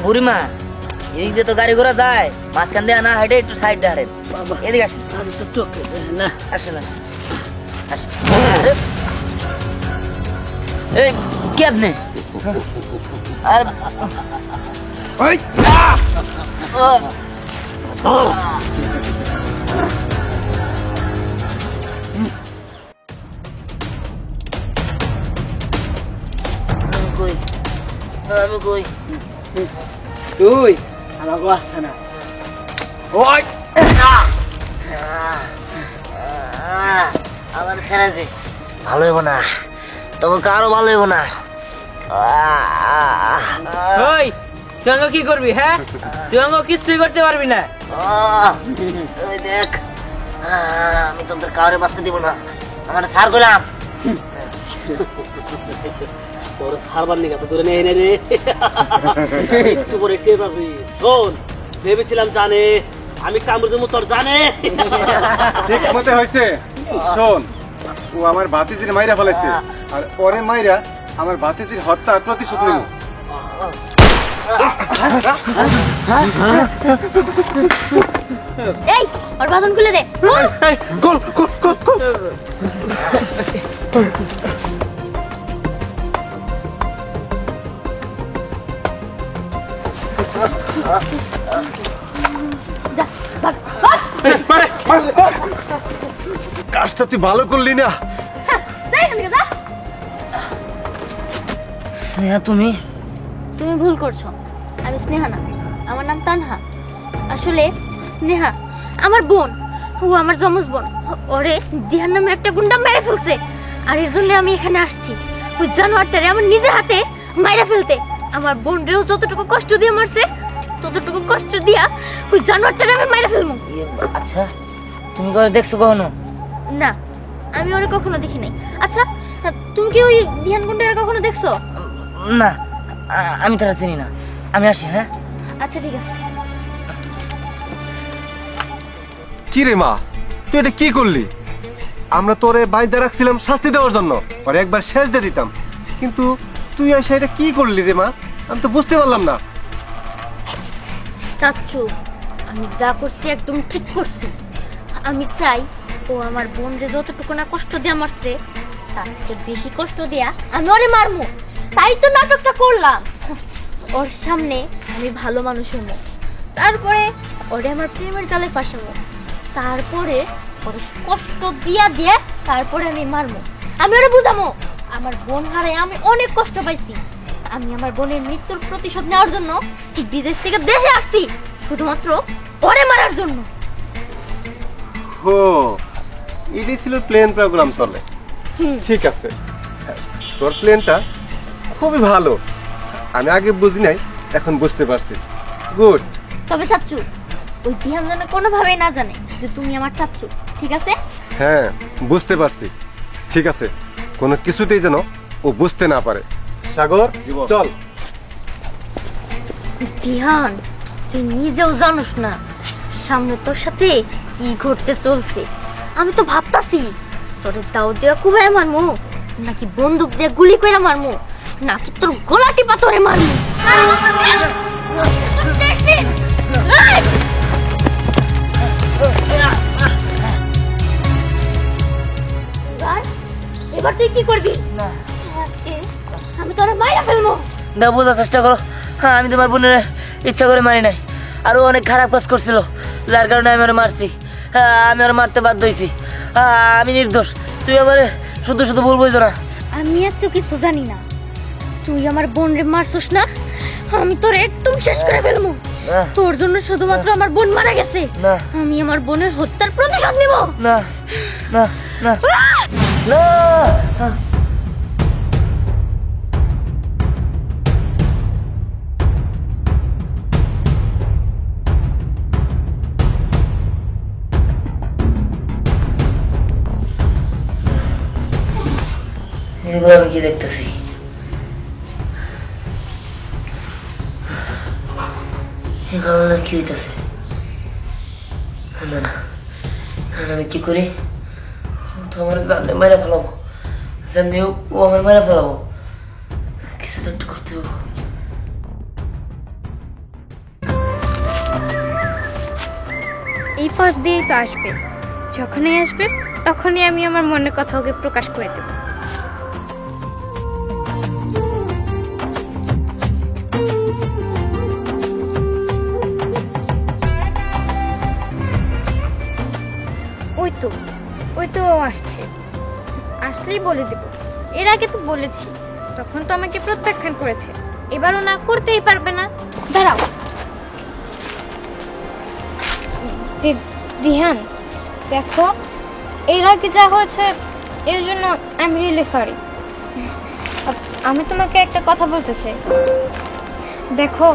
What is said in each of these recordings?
বুড়িমা এদিক দিয়ে তো গাড়ি ঘোড়া যায়, মাঝখান দিয়ে না হাইটে একটু সাইড দিয়ে হাঁটেন। এদিকে আসেন, আসেন আসেন আসেন। এই কে আপনি? আমি কই তুই আমাকে আসছে না। আমার ছেড়ে দে, ভালো হইব না, তোমাকে আরো ভালো হইব না। ওই তুই আমাকে কি করবি? হ্যাঁ, তুই আমাকে কিছুই করতে পারবি না। ওই দেখ, আমি তোদের কাউরে বাঁচতে দিব না, আমার সার করলাম। তোর সারবার নিগা তো তোরে নেই রে, একটু পরে টের পাবি। শোন, ভেবেছিলাম জানে আমি কামড় দেবো, তোর জানে ঠিক মতে হয়েছে। শোন, ও আমার ভাতিজির মাইরা ফেলাইছে, আর পরে মাইরা আমার ভাতিজির হত্যার প্রতিশোধ নিল। এই ওর বাঁধন খুলে দে। গোল গোল গোল গোল। যা ভাগ ভাগ। কাজটা তুই ভালো করলি না। যা এখান থেকে যা। স্নেহা তুমি? তুমি ভুল করছো, আমি স্নেহা না, আমার নাম তানহা। আসলে স্নেহা আমার বোন, ও আমার যমজ বোন। ওরে দিহান নামের একটা গুন্ডা মেরে ফেলছে, আর এর জন্য আমি এখানে আসছি ওই জানোয়ারটারে আমার নিজের হাতে মাইরা ফেলতে। আমার বোন রেও যতটুকু কষ্ট দিয়ে মারছে, ততটুকু কষ্ট দিয়া ওই জানোয়ারটারে আমি মাইরা ফেলবো। আচ্ছা, তুমি করে দেখছো কখনো? না, আমি ওরে কখনো দেখি নাই। আচ্ছা, তুমি কি ওই দিহান গুন্ডারে কখনো দেখছো? না, আমি তারা চিনি না, আমি আসি। হ্যাঁ আচ্ছা ঠিক আছে। কি রে মা, তুই এটা কি করলি? আমরা তোরে বাইরে রাখছিলাম শাস্তি দেওয়ার জন্য, পরে একবার শেষ দিয়ে দিতাম, কিন্তু তুই এসে এটা কি করলি রে মা? আমি তো বুঝতে পারলাম না। চাচ্চু, আমি যা করছি একদম ঠিক করছি। আমি চাই ও আমার বোনরে যতটুকু না কষ্ট দিয়ে মারছে, তার থেকে বেশি কষ্ট দিয়া আমি ওরে মারমু। তাই তো নাটকটা করলাম। ওর সামনে আমি ভালো মানুষ হইব, তারপরে ওরে আমার প্রেমের জালে ফাঁসাবো, তারপরে ওরে কষ্ট দিয়া দিয়ে তারপরে আমি মারমু। আমি ওরে বুঝামো আমার বোন হারাই আমি অনেক কষ্ট পাইছি। আমি আমার বোনের মৃত্যুর প্রতিশোধ নেওয়ার জন্য বিদেশ থেকে দেশে আসছি, শুধুমাত্র ওরে মারার জন্য। হো, এটি ছিল প্লেন প্রোগ্রাম তলে। ঠিক আছে, তোর প্লেনটা খুবই ভালো, আমি আগে বুঝি নাই, এখন বুঝতে পারছি। গুড। তবে চাচ্চু, ওই দিহান যেন কোনোভাবেই না জানে যে তুমি আমার চাচ্চু, ঠিক আছে? হ্যাঁ, বুঝতে পারছি। ঠিক আছে, কোনো কিছুতেই যেন ও বুঝতে না পারে। সাগর, চল। দিহান, তুই নিজেও জানোস না সামনে তোর সাথে কি ঘটতে চলছে। আমি তো ভাবতাছি তোর দাও দেওয়া কুবায় মারমু, নাকি বন্দুক দিয়ে গুলি করে মারমু, নাকি তোর গলা টিপা তোরে মারমু। এবার তুই কি করবি? আজকে আমি তোরে মাইরা ফেলবো। না, বোঝার চেষ্টা করো। হ্যাঁ, আমি তোমার বোনের ইচ্ছা করে মারি নাই, আরো অনেক খারাপ কাজ করছিল, যার কারণে আমি ওরা মারছি। হ্যাঁ, আমি ওরা মারতে বাধ্য হয়েছি। আমি নির্দোষ, তুই আমার শুধু শুধু ভুল বুঝো না। আমি এত কিছু জানি না, তুই আমার বোন রে মারছস না, আমি তোর একদম শেষ করে ফেলবো। তোর জন্য শুধুমাত্র আমার বোন মারা গেছে, আমি আমার বোনের হত্যার প্রতিশোধ নিব। না না না না। এগুলো আমি কি দেখতেছি? এই কারণে কি হইতেছে? না না, আমি কি করি? ও তো আমার জানলে মেরে ফেলাবো, জানলে ও আমার মেরে ফেলাবো। কিছু তো একটা করতে হবে। এই পথ দিয়েই তো আসবে, যখনই আসবে তখনই আমি আমার মনের কথা ওকে প্রকাশ করে দেব। ওই তো ও আসছে, আসলেই বলে দেব। এর আগে তো বলেছি, তখন তো আমাকে প্রত্যাখ্যান করেছে, এবারও না করতেই পারবে না। দাঁড়াও দিহান, দেখো এর আগে যা হয়েছে এর জন্য আই এম রিয়েলি সরি। আমি তোমাকে একটা কথা বলতে চাই। দেখো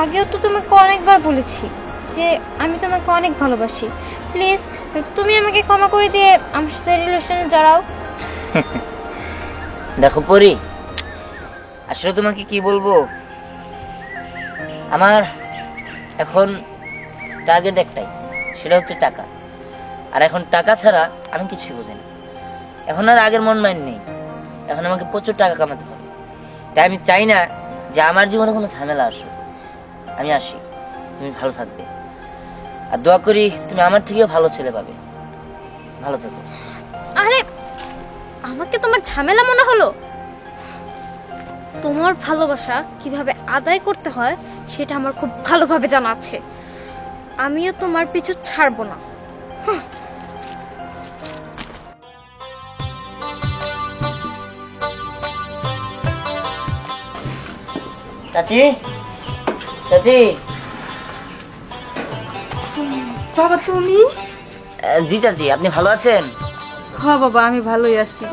আগেও তো তোমাকে অনেকবার বলেছি যে আমি তোমাকে অনেক ভালোবাসি। প্লিজ তুমি আমাকে ক্ষমা করে দিয়ে আমার সাথে রিলেশনে জড়াও। দেখো পরি, আসলে তোমাকে কি বলবো, আমার এখন টার্গেট একটাই, সেটা হচ্ছে টাকা। আর এখন টাকা ছাড়া আমি কিছুই বুঝি না। এখন আর আগের মন মাইন্ড নেই, এখন আমাকে প্রচুর টাকা কামাতে হবে। তাই আমি চাই না যে আমার জীবনে কোনো ঝামেলা আসুক। আমি আসি, তুমি ভালো থাকবে, আর দোয়া করি তুমি আমার থেকেও ভালো ছেলে পাবে। ভালো থাকো। আরে আমাকে তোমার ঝামেলা মনে হলো? তোমার ভালোবাসা কিভাবে আদায় করতে হয় সেটা আমার খুব ভালোভাবে জানা আছে। আমিও তোমার পিছু ছাড়বো না। চাচি, চাচি। বাবা তুমি? জি চাচি, আপনি ভালো আছেন? হ্যাঁ বাবা, আমি ভালোই আছি।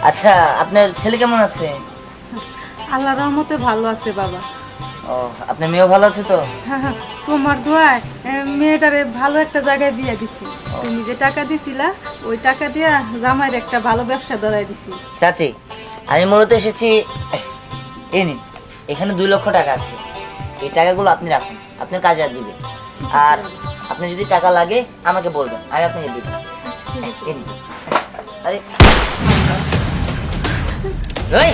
আচ্ছা, আপনার ছেলে কেমন আছে? আল্লাহর রহমতে ভালো আছে বাবা। ও, আপনার মেয়েও ভালো আছে তো? হ্যাঁ, তোমার দোয়ায় মেয়েটারে ভালো একটা জায়গায় বিয়ে দিছি। তুমি যে টাকা দিছিলা ওই টাকা দিয়া জামাইয়ের একটা ভালো ব্যবসা ধরাই দিছি। চাচি, আমি মূলত এসেছি, এই নিন, এখানে 2 লক্ষ টাকা আছে। এই টাকাগুলো আপনি রাখুন, আপনার কাজে আর দিবে। আর আপনি যদি টাকা লাগে আমাকে বলবেন, আমি আপনাকে দিব। এই নিন। আরে এই!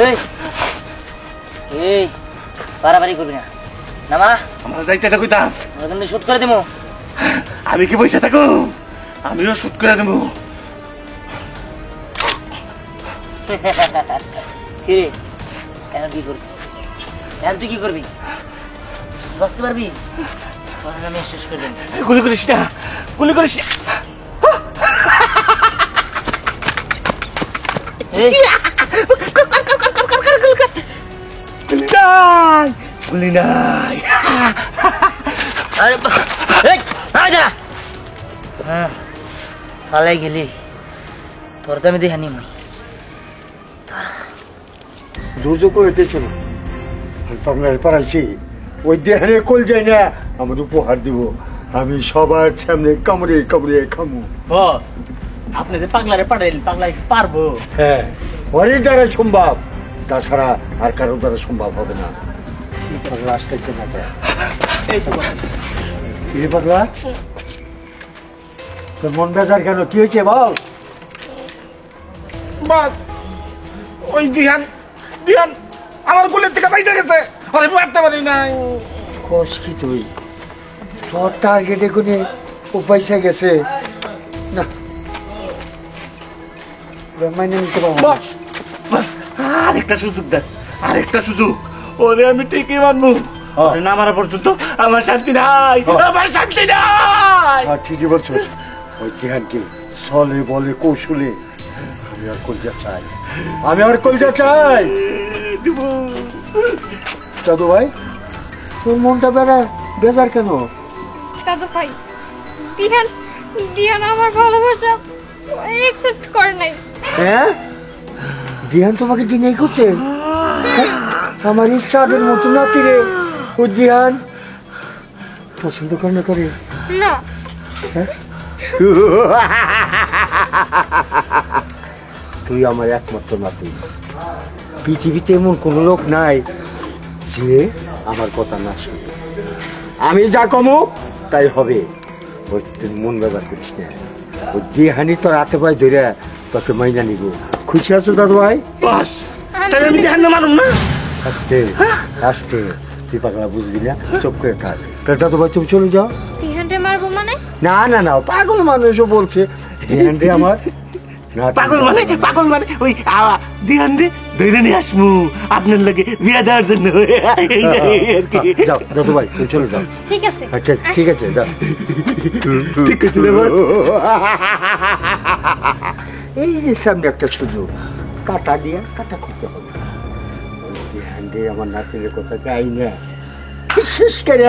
এই! এই বাড়াবাড়ি করবি না, নামা। আমার দায়িত্বটা কইতাম, আমরা কিন্তু শুট করে দেবো। আমি কি পয়সা থাকো, আমিও শুট করে দেবো। কি রে, এখন কি করবি? এখন তুই কি করবি? বাঁচতে পারবি? তখন আমি শেষ করে দেবো। গুলি করিস না, গুলি করিস না। এই, গুলি নাই, গুলি নাই। আরে এই, আয় না। হ্যাঁ, পালাই গেলি, তোর তো আমি দেখানি মই। জোর করে দিয়েছে না, আমি পাগলারে পাড়াইছি। ওই দেহারে কল যায় না, আমার উপহার দিব। আমি সবার সামনে কামড়ে কামড়ে খামু। বস, আপনি যে পাগলারে পাঠাইলেন, পাগলা কি পারবো? হ্যাঁ, ওরই দ্বারা সম্ভব, তাছাড়া আর কারোর দ্বারা সম্ভব হবে না। পাগলা আসতেছে না কেন? এই তো বস। কি রে পাগলা, তোর মন বেজার কেন? কি হয়েছে বল? বাস, ওই দিহান দিহান আমার গুলির থেকে বাইজা গেছে, আরে মারতে পারি নাই। কস কি তুই? তোর টার্গেটে কোনে ও পয়সা গেছে না, মাইনে নিতে পারবো না। বাস বাস, আরেকটা সুযোগ দেন, আরেকটা সুযোগ। ওরে আমি ঠিকই মানবো, ওরে না মারা পর্যন্ত আমার শান্তি নাই, আমার শান্তি নাই। হ্যাঁ, ঠিকই বলছো। ওই ধ্যানকে চলে বলে কৌশলে আমি আর কলজা চাই, আমি আর কলজা চাই। দিব দাদু ভাই, তোর মনটা বেজার কেন? দাদু ভাই, দিহান দিহান আমার ভালোবাসা একসেপ্ট করে নাই। হ্যাঁ, ধ্যান তোমাকে ডিনাই করছে? আমার ইচ্ছাদের মতো নাতি রে। ও ধ্যান পছন্দ করে না করে না তুই আমার একমাত্র নাতি। পৃথিবীতে এমন কোনো লোক নাই যে আমার কথা না শুনে। আমি যা কমো তাই হবে। ওই তুই মন ব্যবহার করিস না। ওই দেহানি তোর হাতে পায়ে ধরে তোকে মাইনা নিব। খুশি আছো দাদু ভাই? বাস তাহলে আমি ধ্যান মারুম না। আস্তে আস্তে, তুই পাগলা বুঝবি না, চুপ করে থাক। দাদু ভাই তুমি চলে যাও। তিহানরে মারবো মানে? না না না, পাগল মানুষও বলছে দেহানরে আমার পাগল মানে ওই দিহান রে ধরে নিয়ে আসমু আপনার লাগে বিয়া দেওয়ার জন্য। যাও দাদু ভাই তুমি চলে যাও। ঠিক আছে আচ্ছা ঠিক আছে যাও। ঠিক আছে রে বাস। এই যে সামনে একটা সুযোগ, কাটা দিয়া কাটা করতে হবে। দেহান্ডে আমার নাতিনের কথা গাই না, শেষ করে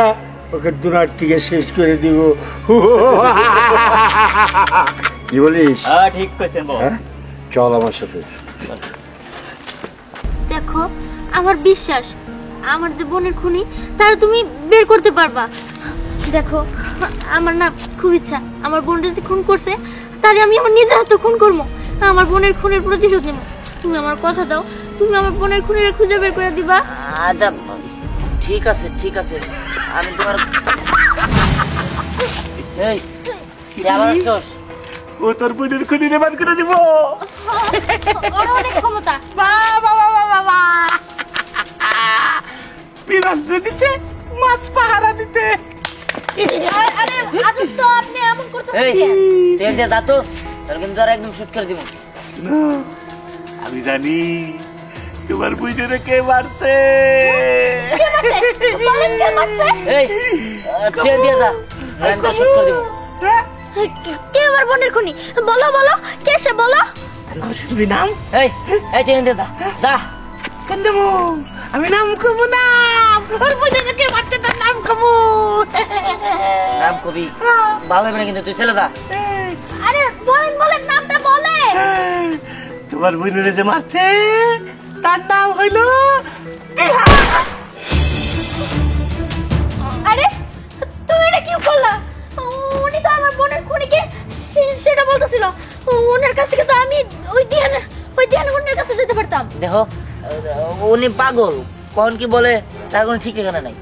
ওকে দুনার থেকে শেষ করে দিব। কি বলিস? হ্যাঁ ঠিক কইছেন বস। হ্যাঁ? চল আমার সাথে। দেখো, আমার বিশ্বাস আমার যে বোনের খুনি তার তুমি বের করতে পারবা। দেখো, আমার না খুব ইচ্ছা আমার বোনটা যে খুন করছে তারে আমি আমার নিজের হাতে খুন করবো, আমার বোনের খুনের প্রতিশোধ নেব। তুমি আমার কথা দাও, তুমি আমার বোনের খুনিরা খুঁজে বের করে দিবা। আচ্ছা ঠিক আছে ঠিক আছে, আমি তোমার এই তুই আবার আসছস? ও তোর বোনের খুনি রে বাদ করে দিব। ওর অনেক ক্ষমতা। বিমান দিচ্ছে মাছ পাহারা দিতে। আরে আজব তো, আপনি এমন করতেছেন এই কেন? তুই এদিকে যা তো, তাহলে কিন্তু আর একদম শুট করে দিব। আমি জানি তোমার বোনের কে মারছে। কে মারছে? বলেন কে মারছে? এই তুই এদিকে যা, আমি তো শুট করে দিব। কে আমার বোনের খুনি? বলো বলো, কে সে বলো? নাম শুনবি নাম? এই এই তুই এদিকে যা যা। কেন আমি নাম কমু না? ওর বোনের কে মারছে তার নাম কমু। নাম কবি ভালো হবে না, কিন্তু তুই চলে যা। আরে বলেন বলেন, নামটা বলেন। তোমার বোনের যে মারছে তার নাম হইল আরে তুমি এটা কি করলা? উনি তো আমার বোনের খুনিকে সেটা বলতেছিল। ওনার কাছ থেকে তো আমি ওই দিহান ওনার কাছে যেতে পারতাম। দেখো উনি পাগল, কখন কি বলে তার কোনো ঠিক ঠিকানা নাই।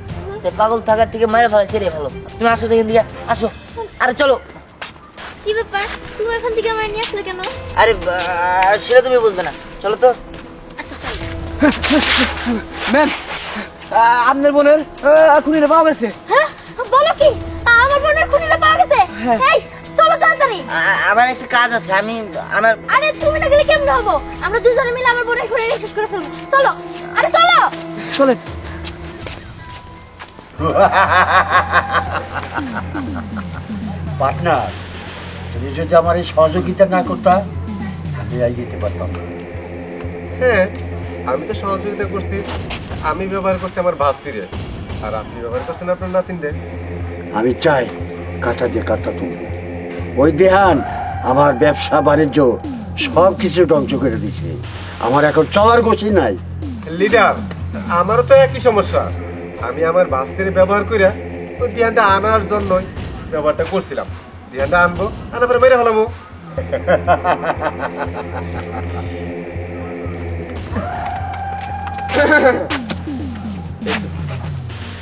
তো পাগল থাকার থেকে মায়ের ফেলা সেটাই ভালো। তুমি আসো দেখেন দিকে আসো। আরে চলো। কি ব্যাপার, তুমি এখান থেকে আমার নিয়ে আসলে কেন? আরে সেটা তুমি বুঝবে না, চলো তো। আচ্ছা চল। ম্যাম আপনার বোনের খুনিরা পাওয়া গেছে। হ্যাঁ বলো কি, আমার বোনের খুনিরা পাওয়া গেছে? এই চলো তাড়াতাড়ি। আমার একটা কাজ আছে, আমি আমার আরে তুমি না গেলে কেমন হবো? আমরা দুজনে মিলে আমার বোনের খুনিরা শেষ করে ফেলবো। চলো, আরে চলো। চলেন। পার্টনার, তুমি যদি আমার এই সহযোগিতা না করতা আমি আই যেতে পারতাম না। হ্যাঁ, আমি তো সহযোগিতা করছি, আমি ব্যবহার করছি আমার ভাস্তিরে, আর আপনি ব্যবহার করছেন আপনার নাতিনদের। আমি চাই কাটা দিয়ে কাটা তুলব। ওই দেহান আমার ব্যবসা বাণিজ্য সব কিছু ধ্বংস করে দিছে। আমার এখন চলার গতি নাই। লিডার, আমারও তো একই সমস্যা। আমি আমার ভাস্তিরে ব্যবহার করে ওই ধ্যানটা আনার জন্যই ব্যবহারটা করছিলাম। ধ্যানটা আনবো, আনার পরে মেরে ফেলামো।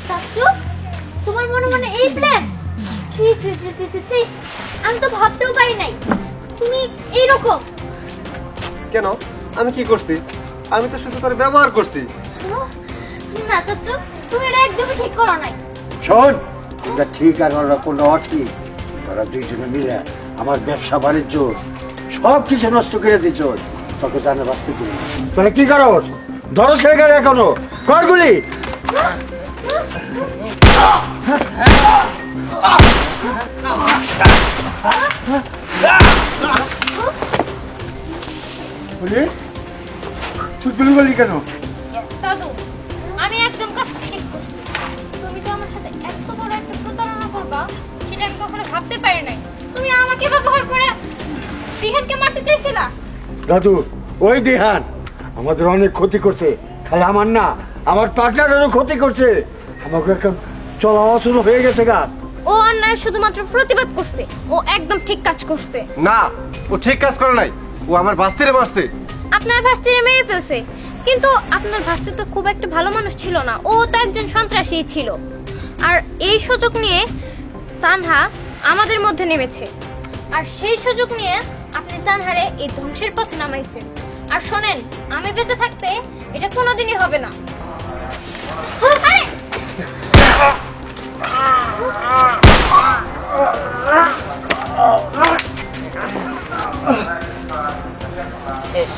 চাচু, তোমার মনে মনে এই প্ল্যান? ছি ছি ছি ছি ছি ছি, আমি তো ভাবতেও পারি নাই তুমি এইরকম। কেন, আমি কি করছি? আমি তো শুধু তোর ব্যবহার করছি। না চাচু, তুমি এটা একদমই ঠিক করো নাই। শোন, আমরা ঠিক আর ওরা কোনো অঠিক, তারা দুইজনে মিলে আমার ব্যবসা বাণিজ্য সব কিছু নষ্ট করে দিছ। তোকে জানে বাঁচতে করি তোরা কি করো? ধরো সেখানে এখনো করগুলি। তুই গুলি বলি কেন? দাদু, আমি একদম কাজটা ঠিক করছি। তুমি তো আমার সাথে এত বড় একটা প্রতারণা করবা সেটা আমি কখনো ভাবতে পারি নাই। তুমি আমাকে ব্যবহার করে দিহানকে মারতে চাইছিলা। দাদু, ওই দেহান আমাদের অনেক ক্ষতি করছে। খালি আমার না, আমার পার্টনারেরও ক্ষতি করছে। আমাকে এখন চলা অচল হয়ে গেছে গা। ও অন্যায় শুধুমাত্র প্রতিবাদ করছে, ও একদম ঠিক কাজ করছে। না, ও ঠিক কাজ করে নাই, ও আমার বাস্তিরে মারছে। আপনার ভাস্তিরে মেরে ফেলছে, কিন্তু আপনার ভাস্তি তো খুব একটা ভালো মানুষ ছিল না, ও তো একজন সন্ত্রাসী ছিল। আর এই সুযোগ নিয়ে তানহা আমাদের মধ্যে নেমেছে, আর সেই সুযোগ নিয়ে আপনি তানহারে এই ধ্বংসের পথ নামাইছেন। আর শোনেন, আমি বেঁচে থাকতে এটা কোনোদিনই হবে না। আরে! শেষ।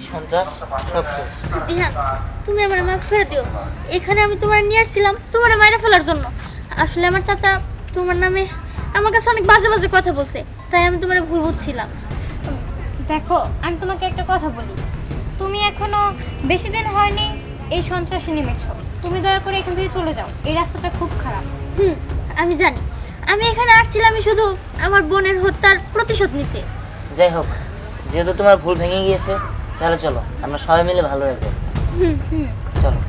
সন্ত্রাস সব শেষ। হ্যাঁ, তুমি আমার মাফ করে দিও। এখানে আমি তোমার নিয়ে আসছিলাম তোমার মাইরা ফেলার জন্য। আসলে আমার চাচা তোমার নামে আমার কাছে অনেক বাজে বাজে কথা বলছে, তাই আমি তোমার ভুল বুঝছিলাম। দেখো, আমি তোমাকে একটা কথা বলি, তুমি এখনো বেশি দিন হয়নি এই সন্ত্রাসে নেমেছো। তুমি দয়া করে এখান থেকে চলে যাও, এই রাস্তাটা খুব খারাপ। আমি জানি, আমি এখানে আসছিলাম শুধু আমার বোনের হত্যার প্রতিশোধ নিতে। যাই হোক, যেহেতু তোমার ভুল ভেঙে গিয়েছে, তাহলে চলো আমরা সবাই মিলে ভালো রাখবো। চলো।